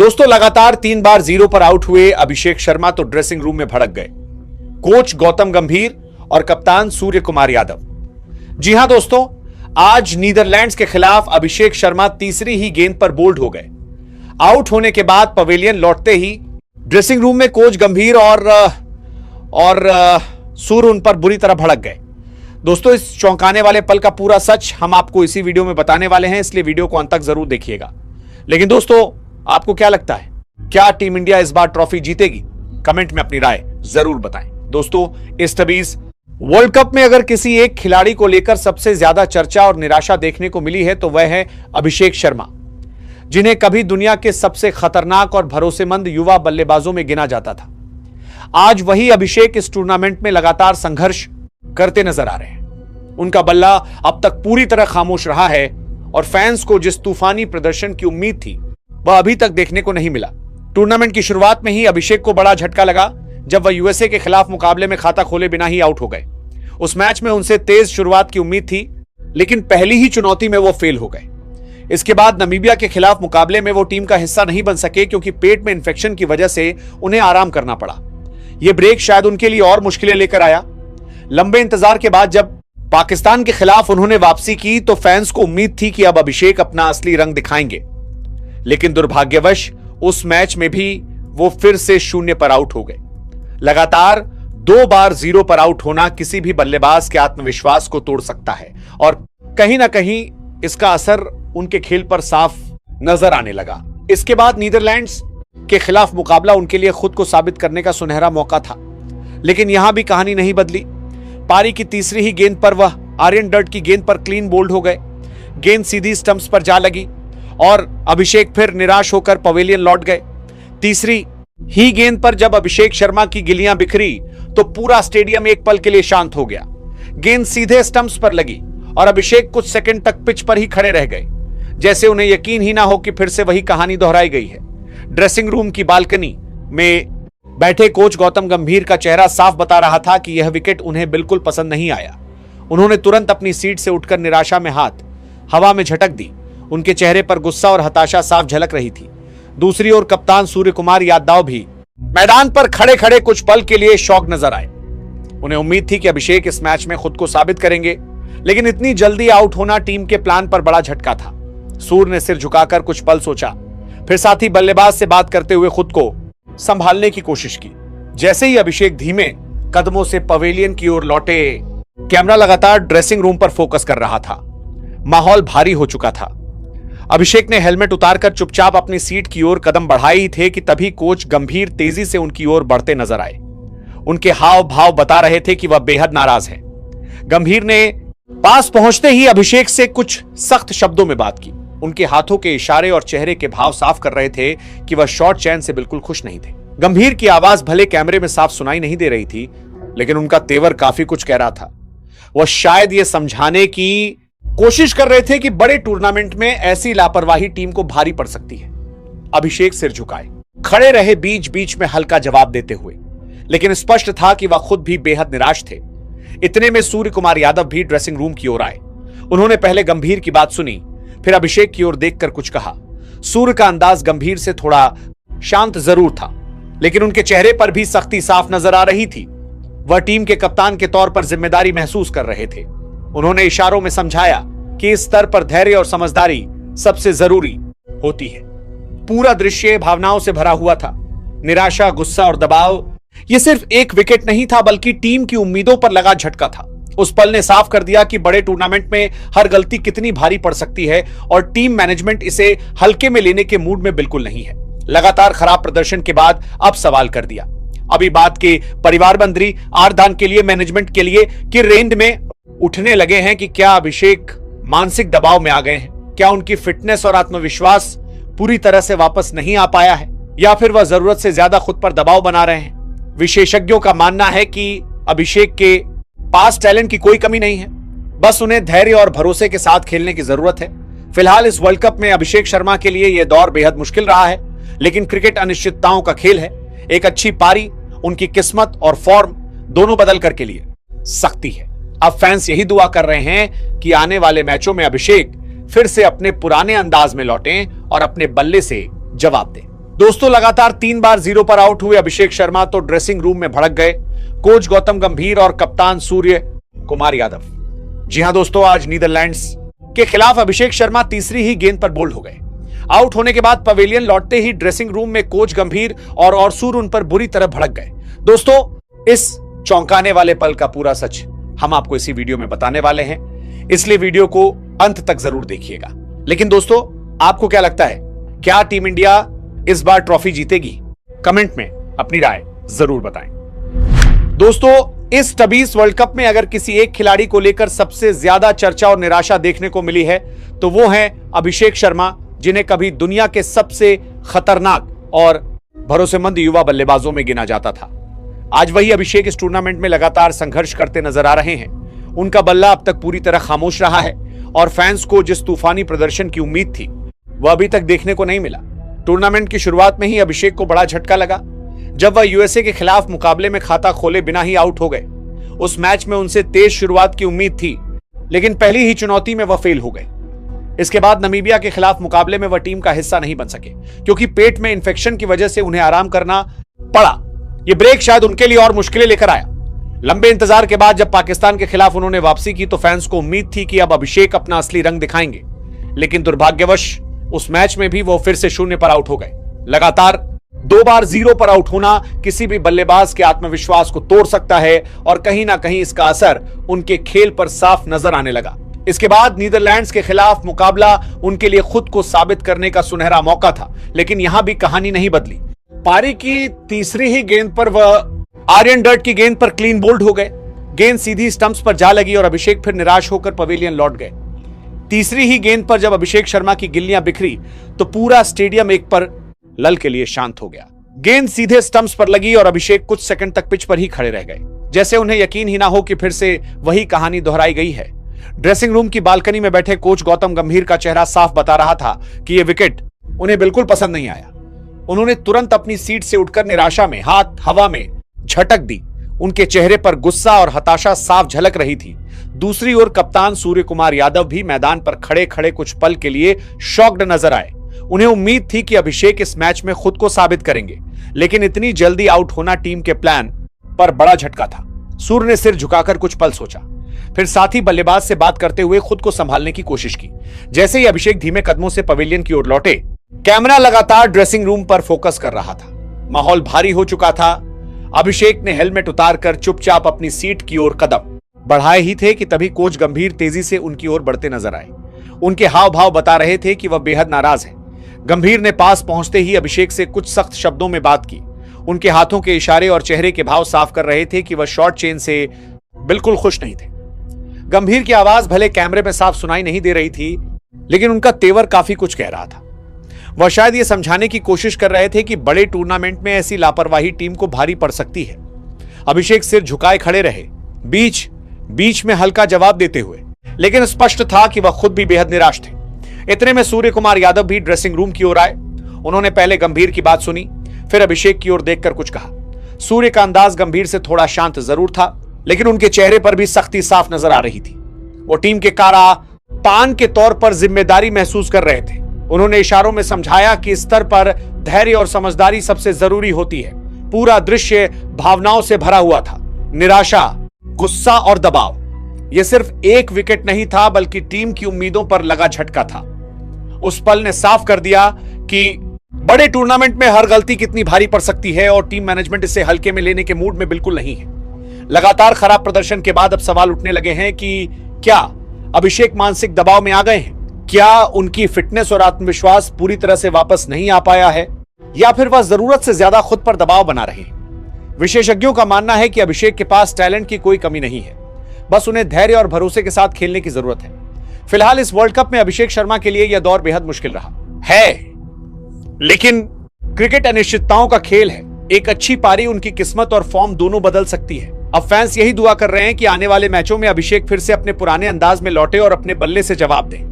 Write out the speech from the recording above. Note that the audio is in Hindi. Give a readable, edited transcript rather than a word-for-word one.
दोस्तों, लगातार 3 बार 0 पर आउट हुए अभिषेक शर्मा तो ड्रेसिंग रूम में भड़क गए। कोच गौतम गंभीर और कप्तान सूर्य कुमार यादव। जी हां दोस्तों, आज नीदरलैंड्स के खिलाफ अभिषेक शर्मा तीसरी ही गेंद पर बोल्ड हो गए। आउट होने के बाद पवेलियन लौटते ही ड्रेसिंग रूम में कोच गंभीर और सूर्य उन पर बुरी तरह भड़क गए। दोस्तों, इस चौंकाने वाले पल का पूरा सच हम आपको इसी वीडियो में बताने वाले हैं, इसलिए वीडियो को अंत तक जरूर देखिएगा। लेकिन दोस्तों, आपको क्या लगता है, क्या टीम इंडिया इस बार ट्रॉफी जीतेगी? कमेंट में अपनी राय जरूर बताएं। दोस्तों, इस तबीज वर्ल्ड कप में अगर किसी एक खिलाड़ी को लेकर सबसे ज्यादा चर्चा और निराशा देखने को मिली है तो वह है अभिषेक शर्मा, जिन्हें कभी दुनिया के सबसे खतरनाक और भरोसेमंद युवा बल्लेबाजों में गिना जाता था। आज वही अभिषेक इस टूर्नामेंट में लगातार संघर्ष करते नजर आ रहे हैं। उनका बल्ला अब तक पूरी तरह खामोश रहा है और फैंस को जिस तूफानी प्रदर्शन की उम्मीद थी वह अभी तक देखने को नहीं मिला। टूर्नामेंट की शुरुआत में ही अभिषेक को बड़ा झटका लगा जब वह यूएसए के खिलाफ मुकाबले में खाता खोले बिना ही आउट हो गए। उस मैच में उनसे तेज शुरुआत की उम्मीद थी, लेकिन पहली ही चुनौती में वो फेल हो गए। इसके बाद नामीबिया के खिलाफ मुकाबले में वो टीम का हिस्सा नहीं बन सके क्योंकि पेट में इंफेक्शन की वजह से उन्हें आराम करना पड़ा। यह ब्रेक शायद उनके लिए और मुश्किलें लेकर आया। लंबे इंतजार के बाद जब पाकिस्तान के खिलाफ उन्होंने वापसी की तो फैंस को उम्मीद थी कि अब अभिषेक अपना असली रंग दिखाएंगे, लेकिन दुर्भाग्यवश उस मैच में भी वो फिर से 0 पर आउट हो गए। लगातार 2 बार 0 पर आउट होना किसी भी बल्लेबाज के आत्मविश्वास को तोड़ सकता है और कहीं ना कहीं इसका असर उनके खेल पर साफ नजर आने लगा। इसके बाद नीदरलैंड्स के खिलाफ मुकाबला उनके लिए खुद को साबित करने का सुनहरा मौका था, लेकिन यहां भी कहानी नहीं बदली। पारी की तीसरी ही गेंद पर वह आर्यन डर्ट की गेंद पर क्लीन बोल्ड हो गए। गेंद सीधी स्टंप्स पर जा लगी और अभिषेक फिर निराश होकर पवेलियन लौट गए। तीसरी ही गेंद पर जब अभिषेक शर्मा की गिल्लियां बिखरी तो पूरा स्टेडियम एक पल के लिए शांत हो गया। गेंद सीधे स्टंप्स पर लगी और अभिषेक कुछ सेकंड तक पिच पर ही खड़े रह गए, जैसे उन्हें यकीन ही ना हो कि फिर से वही कहानी दोहराई गई है। ड्रेसिंग रूम की बालकनी में बैठे कोच गौतम गंभीर का चेहरा साफ बता रहा था कि यह विकेट उन्हें बिल्कुल पसंद नहीं आया। उन्होंने तुरंत अपनी सीट से उठकर निराशा में हाथ हवा में झटक दी। उनके चेहरे पर गुस्सा और हताशा साफ झलक रही थी। दूसरी ओर कप्तान सूर्य कुमार यादव भी मैदान पर खड़े खड़े कुछ पल के लिए शॉक नजर आए। उन्हें उम्मीद थी कि अभिषेक इस मैच में खुद को साबित करेंगे, लेकिन इतनी जल्दी आउट होना टीम के प्लान पर बड़ा झटका था। सूर्य ने सिर झुकाकर कुछ पल सोचा, फिर साथी बल्लेबाज से बात करते हुए खुद को संभालने की कोशिश की। जैसे ही अभिषेक धीमे कदमों से पवेलियन की ओर लौटे, कैमरा लगातार ड्रेसिंग रूम पर फोकस कर रहा था। माहौल भारी हो चुका था। अभिषेक ने हेलमेट उतारकर चुपचाप अपनी सीट की ओर कदम बढ़ाए ही थे कि तभी कोच गंभीर तेजी से उनकी ओर बढ़ते नजर आए। उनके हाव भाव बता रहे थे कि वह बेहद नाराज हैं। गंभीर ने पास पहुंचते ही अभिषेक से कुछ सख्त शब्दों में बात की। उनके हाथों के इशारे और चेहरे के भाव साफ कर रहे थे कि वह शॉर्ट चैन से बिल्कुल खुश नहीं थे। गंभीर की आवाज भले कैमरे में साफ सुनाई नहीं दे रही थी, लेकिन उनका तेवर काफी कुछ कह रहा था। वह शायद यह समझाने की कोशिश कर रहे थे कि बड़े टूर्नामेंट में ऐसी लापरवाही टीम को भारी पड़ सकती है। अभिषेक सिर झुकाए खड़े रहे, बीच बीच में हल्का जवाब देते हुए, लेकिन स्पष्ट था कि वह खुद भी बेहद निराश थे। इतने में सूर्य कुमार यादव भी ड्रेसिंग रूम की ओर आए। उन्होंने पहले गंभीर की बात सुनी, फिर अभिषेक की ओर देखकर कुछ कहा। सूर्य का अंदाज गंभीर से थोड़ा शांत जरूर था, लेकिन उनके चेहरे पर भी सख्ती साफ नजर आ रही थी। वह टीम के कप्तान के तौर पर जिम्मेदारी महसूस कर रहे थे। उन्होंने इशारों में समझाया कि इस स्तर पर धैर्य और समझदारी सबसे जरूरी होती है। पूरा दृश्य भावनाओं से भरा हुआ था। निराशा, गुस्सा और दबाव, यह सिर्फ एक विकेट नहीं था बल्कि टीम की उम्मीदों पर लगा झटका था। उस पल ने साफ कर दिया कि बड़े टूर्नामेंट में हर गलती कितनी भारी पड़ सकती है और टीम मैनेजमेंट इसे हल्के में लेने के मूड में बिल्कुल नहीं है। लगातार खराब प्रदर्शन के बाद अब सवाल कर दिया। अभी बात के परिवार मंत्री आर्दान के लिए, मैनेजमेंट के लिए कि रेंज में उठने लगे हैं कि क्या अभिषेक मानसिक दबाव में आ गए हैं? क्या उनकी फिटनेस और आत्मविश्वास पूरी तरह से वापस नहीं आ पाया है, या फिर वह जरूरत से ज्यादा खुद पर दबाव बना रहे हैं? विशेषज्ञों का मानना है कि अभिषेक के पास टैलेंट की कोई कमी नहीं है, बस उन्हें धैर्य और भरोसे के साथ खेलने की जरूरत है। फिलहाल इस वर्ल्ड कप में अभिषेक शर्मा के लिए यह दौर बेहद मुश्किल रहा है, लेकिन क्रिकेट अनिश्चितताओं का खेल है। एक अच्छी पारी उनकी किस्मत और फॉर्म दोनों बदल कर के लिए सकती है। अब फैंस यही दुआ कर रहे हैं कि आने वाले मैचों में अभिषेक फिर से अपने पुराने अंदाज में लौटें और अपने बल्ले से जवाब दें। दोस्तों, लगातार 3 बार 0 पर आउट हुए अभिषेक शर्मा तो ड्रेसिंग रूम में भड़क गए कोच गौतम गंभीर और कप्तान सूर्य कुमार यादव। जी हां दोस्तों, आज नीदरलैंड्स के खिलाफ अभिषेक शर्मा तीसरी ही गेंद पर बोल्ड हो गए। आउट होने के बाद पवेलियन लौटते ही ड्रेसिंग रूम में कोच गंभीर और सूर्य उन पर बुरी तरह भड़क गए। दोस्तों, इस चौंकाने वाले पल का पूरा सच हम आपको इसी वीडियो में बताने वाले हैं, इसलिए वीडियो को अंत तक जरूर देखिएगा। लेकिन दोस्तों, आपको क्या लगता है, क्या टीम इंडिया इस बार ट्रॉफी जीतेगी? कमेंट में अपनी राय जरूर बताएं। दोस्तों, इस टबीस वर्ल्ड कप में अगर किसी एक खिलाड़ी को लेकर सबसे ज्यादा चर्चा और निराशा देखने को मिली है तो वो है अभिषेक शर्मा, जिन्हें कभी दुनिया के सबसे खतरनाक और भरोसेमंद युवा बल्लेबाजों में गिना जाता था। आज वही अभिषेक इस टूर्नामेंट में लगातार संघर्ष करते नजर आ रहे हैं। उनका बल्ला अब तक पूरी तरह खामोश रहा है और फैंस को जिस तूफानी प्रदर्शन की उम्मीद थी वह अभी तक देखने को नहीं मिला। टूर्नामेंट की शुरुआत में ही अभिषेक को बड़ा झटका लगा जब वह यूएसए के खिलाफ मुकाबले में खाता खोले बिना ही आउट हो गए। उस मैच में उनसे तेज शुरुआत की उम्मीद थी, लेकिन पहली ही चुनौती में वह फेल हो गए। इसके बाद नमीबिया के खिलाफ मुकाबले में वह टीम का हिस्सा नहीं बन सके क्योंकि पेट में इंफेक्शन की वजह से उन्हें आराम करना पड़ा। यह ब्रेक शायद उनके लिए और मुश्किलें लेकर आया। लंबे इंतजार के बाद जब पाकिस्तान के खिलाफ उन्होंने वापसी की तो फैंस को उम्मीद थी कि अब अभिषेक अपना असली रंग दिखाएंगे, लेकिन दुर्भाग्यवश उस मैच में भी वो फिर से 0 पर आउट हो गए। लगातार 2 बार 0 पर आउट होना किसी भी बल्लेबाज के आत्मविश्वास को तोड़ सकता है और कहीं ना कहीं इसका असर उनके खेल पर साफ नजर आने लगा। इसके बाद नीदरलैंड्स के खिलाफ मुकाबला उनके लिए खुद को साबित करने का सुनहरा मौका था, लेकिन यहां भी कहानी नहीं बदली। पारी की तीसरी ही गेंद पर वह आर्यन डर्ट की गेंद पर क्लीन बोल्ड हो गए। गेंद सीधी स्टंप्स पर जा लगी और अभिषेक फिर निराश होकर पवेलियन लौट गए। तीसरी ही गेंद पर जब अभिषेक शर्मा की गिल्लियां बिखरी तो पूरा स्टेडियम एक पर लल के लिए शांत हो गया। गेंद सीधे स्टंप्स पर लगी और अभिषेक कुछ सेकंड तक पिच पर ही खड़े रह गए, जैसे उन्हें यकीन ही ना हो कि फिर से वही कहानी दोहराई गई है। ड्रेसिंग रूम की बालकनी में बैठे कोच गौतम गंभीर का चेहरा साफ बता रहा था कि यह विकेट उन्हें बिल्कुल पसंद नहीं आया। उन्होंने तुरंत अपनी सीट से उठकर निराशा में हाथ हवा में झटक दी। उनके चेहरे पर गुस्सा और हताशा साफ झलक रही थी। दूसरी ओर कप्तान सूर्य कुमार यादव भी मैदान पर खड़े खड़े कुछ पल के लिए शॉक्ड नजर आए। उन्हें उम्मीद थी कि अभिषेक इस मैच में खुद को साबित करेंगे, लेकिन इतनी जल्दी आउट होना टीम के प्लान पर बड़ा झटका था। सूर्य ने सिर झुकाकर कुछ पल सोचा, फिर साथी बल्लेबाज से बात करते हुए खुद को संभालने की कोशिश की। जैसे ही अभिषेक धीमे कदमों से पवेलियन की ओर लौटे, कैमरा लगातार ड्रेसिंग रूम पर फोकस कर रहा था। माहौल भारी हो चुका था। अभिषेक ने हेलमेट उतारकर चुपचाप अपनी सीट की ओर कदम बढ़ाए ही थे कि तभी कोच गंभीर तेजी से उनकी ओर बढ़ते नजर आए। उनके हाव भाव बता रहे थे कि वह बेहद नाराज हैं। गंभीर ने पास पहुंचते ही अभिषेक से कुछ सख्त शब्दों में बात की। उनके हाथों के इशारे और चेहरे के भाव साफ कर रहे थे कि वह शॉर्ट चेन से बिल्कुल खुश नहीं थे। गंभीर की आवाज भले कैमरे में साफ सुनाई नहीं दे रही थी, लेकिन उनका तेवर काफी कुछ कह रहा था। वह शायद यह समझाने की कोशिश कर रहे थे कि बड़े टूर्नामेंट में ऐसी लापरवाही टीम को भारी पड़ सकती है। अभिषेक सिर झुकाए खड़े रहे, बीच में हल्का जवाब देते हुए, लेकिन स्पष्ट था कि वह खुद भी बेहद निराश थे। इतने में सूर्य कुमार यादव भी ड्रेसिंग रूम की ओर आए। उन्होंने पहले गंभीर की बात सुनी, फिर अभिषेक की ओर देखकर कुछ कहा। सूर्य का अंदाज गंभीर से थोड़ा शांत जरूर था, लेकिन उनके चेहरे पर भी सख्ती साफ नजर आ रही थी। वो टीम के पान के तौर पर जिम्मेदारी महसूस कर रहे थे। उन्होंने इशारों में समझाया कि इस स्तर पर धैर्य और समझदारी सबसे जरूरी होती है। पूरा दृश्य भावनाओं से भरा हुआ था। निराशा, गुस्सा और दबाव। यह सिर्फ एक विकेट नहीं था, बल्कि टीम की उम्मीदों पर लगा झटका था। उस पल ने साफ कर दिया कि बड़े टूर्नामेंट में हर गलती कितनी भारी पड़ सकती है और टीम मैनेजमेंट इसे हल्के में लेने के मूड में बिल्कुल नहीं है। लगातार खराब प्रदर्शन के बाद अब सवाल उठने लगे हैं कि क्या अभिषेक मानसिक दबाव में आ गए हैं? क्या उनकी फिटनेस और आत्मविश्वास पूरी तरह से वापस नहीं आ पाया है, या फिर वह जरूरत से ज्यादा खुद पर दबाव बना रहे हैं? विशेषज्ञों का मानना है कि अभिषेक के पास टैलेंट की कोई कमी नहीं है, बस उन्हें धैर्य और भरोसे के साथ खेलने की जरूरत है। फिलहाल इस वर्ल्ड कप में अभिषेक शर्मा के लिए यह दौर बेहद मुश्किल रहा है, लेकिन क्रिकेट अनिश्चितताओं का खेल है। एक अच्छी पारी उनकी किस्मत और फॉर्म दोनों बदल सकती है। अब फैंस यही दुआ कर रहे हैं कि आने वाले मैचों में अभिषेक फिर से अपने पुराने अंदाज में लौटे और अपने बल्ले से जवाब दें।